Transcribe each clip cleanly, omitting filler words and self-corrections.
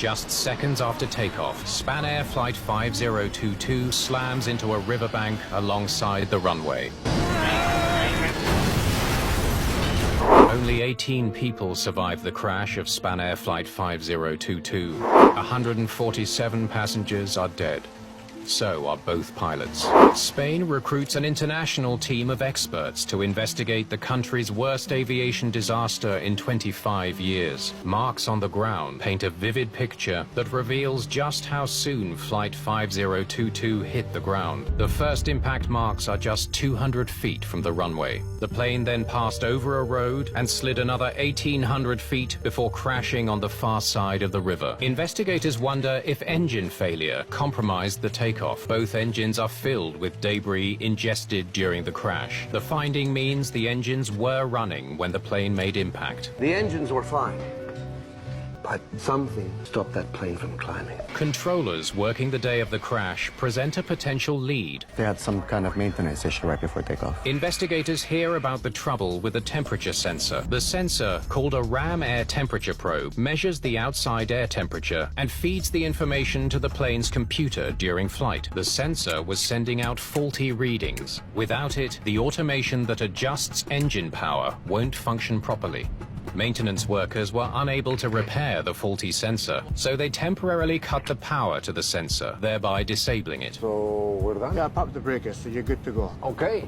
Just seconds after takeoff, Spanair Flight 5022 slams into a riverbank alongside the runway. Only 18 people survived the crash of Spanair Flight 5022. 147 passengers are dead. So are both pilots. Spain recruits an international team of experts to investigate the country's worst aviation disaster in 25 years. Marks on the ground paint a vivid picture that reveals just how soon Flight 5022 hit the ground. The first impact marks are just 200 feet from the runway. The plane then passed over a road and slid another 1,800 feet before crashing on the far side of the river. Investigators wonder if engine failure compromised the takeoff. Both engines are filled with debris ingested during the crash. The finding means the engines were running when the plane made impact. The engines were fine, but something stopped that plane from climbing. Controllers working the day of the crash present a potential lead. They had some kind of maintenance issue right before takeoff. Investigators hear about the trouble with the temperature sensor. The sensor, called a ram air temperature probe, measures the outside air temperature and feeds the information to the plane's computer during flight. The sensor was sending out faulty readings. Without it, the automation that adjusts engine power won't function properly. Maintenance workers were unable to repair the faulty sensor, so they temporarily cut the power to the sensor, thereby disabling it. So we're done? Yeah, pop the breakers, so you're good to go. Okay,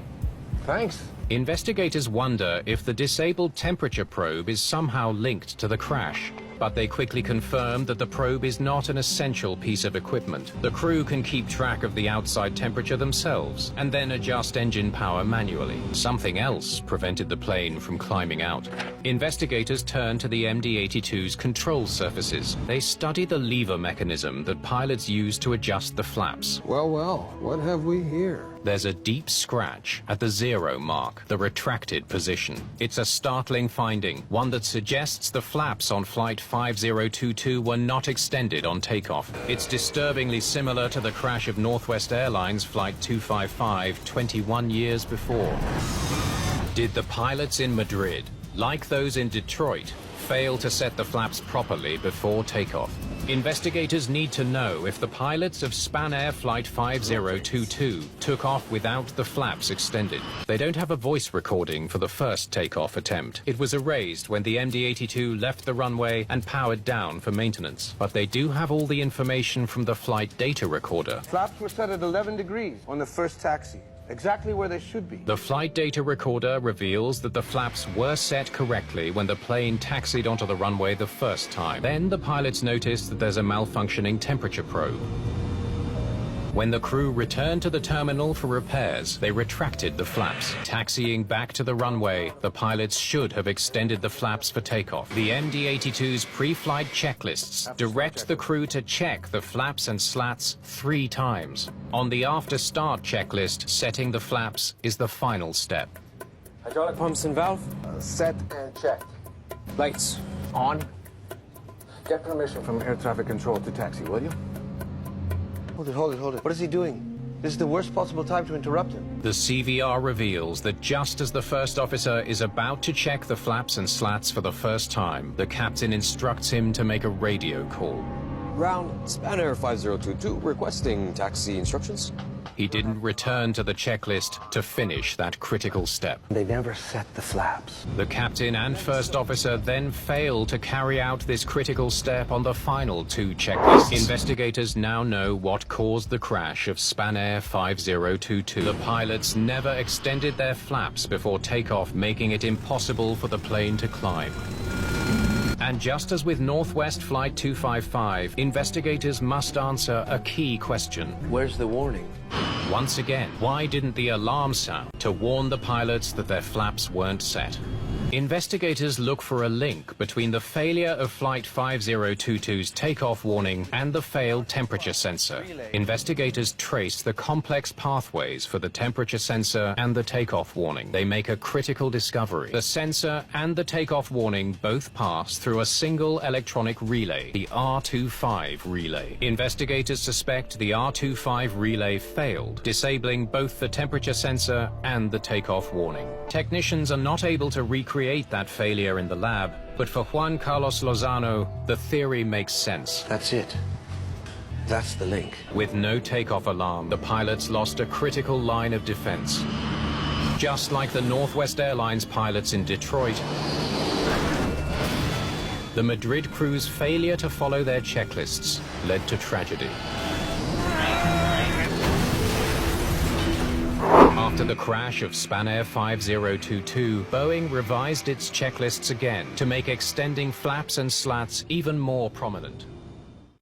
thanks. Investigators wonder if the disabled temperature probe is somehow linked to the crash. But they quickly confirm that the probe is not an essential piece of equipment. The crew can keep track of the outside temperature themselves and then adjust engine power manually. Something else prevented the plane from climbing out. Investigators turn to the MD-82's control surfaces. They study the lever mechanism that pilots use to adjust the flaps. Well, what have we here? There's a deep scratch at the 0 mark, the retracted position. It's a startling finding, one that suggests the flaps on Flight 5022 were not extended on takeoff. It's disturbingly similar to the crash of Northwest Airlines Flight 255 21 years before. Did the pilots in Madrid, like those in Detroit, fail to set the flaps properly before takeoff? Investigators need to know if the pilots of Spanair Flight 5022 took off without the flaps extended. They don't have a voice recording for the first takeoff attempt. It was erased when the MD-82 left the runway and powered down for maintenance. But they do have all the information from the flight data recorder. Flaps were set at 11 degrees on the first taxi. Exactly where they should be. The flight data recorder reveals that the flaps were set correctly when the plane taxied onto the runway the first time. Then the pilots noticed that there's a malfunctioning temperature probe. When the crew returned to the terminal for repairs, they retracted the flaps. Taxiing back to the runway, the pilots should have extended the flaps for takeoff. The MD-82's pre-flight checklists direct the crew to check the flaps and slats 3 times. On the after-start checklist, setting the flaps is the final step. Hydraulic pumps and valve. Set and checked. Lights on. Get permission from air traffic control to taxi, will you? Hold it. What is he doing? This is the worst possible time to interrupt him. The CVR reveals that just as the first officer is about to check the flaps and slats for the first time, the captain instructs him to make a radio call. Ground, Spanair 5022, requesting taxi instructions. He didn't return to the checklist to finish that critical step. They never set the flaps. The captain and first officer then failed to carry out this critical step on the final 2 checklists. Investigators now know what caused the crash of Spanair 5022. The pilots never extended their flaps before takeoff, making it impossible for the plane to climb. And just as with Northwest Flight 255, investigators must answer a key question. Where's the warning? Once again, why didn't the alarm sound to warn the pilots that their flaps weren't set? Investigators look for a link between the failure of Flight 5022's takeoff warning and the failed temperature sensor. Investigators trace the complex pathways for the temperature sensor and the takeoff warning. They make a critical discovery. The sensor and the takeoff warning both pass through a single electronic relay, the R25 relay. Investigators suspect the R25 relay failed, disabling both the temperature sensor and the takeoff warning. Technicians are not able to recreate recreate that failure in the lab, but for Juan Carlos Lozano, the theory makes sense. That's it. That's the link. With no takeoff alarm, the pilots lost a critical line of defense. Just like the Northwest Airlines pilots in Detroit, the Madrid crew's failure to follow their checklists led to tragedy. After the crash of Spanair 5022, Boeing revised its checklists again to make extending flaps and slats even more prominent.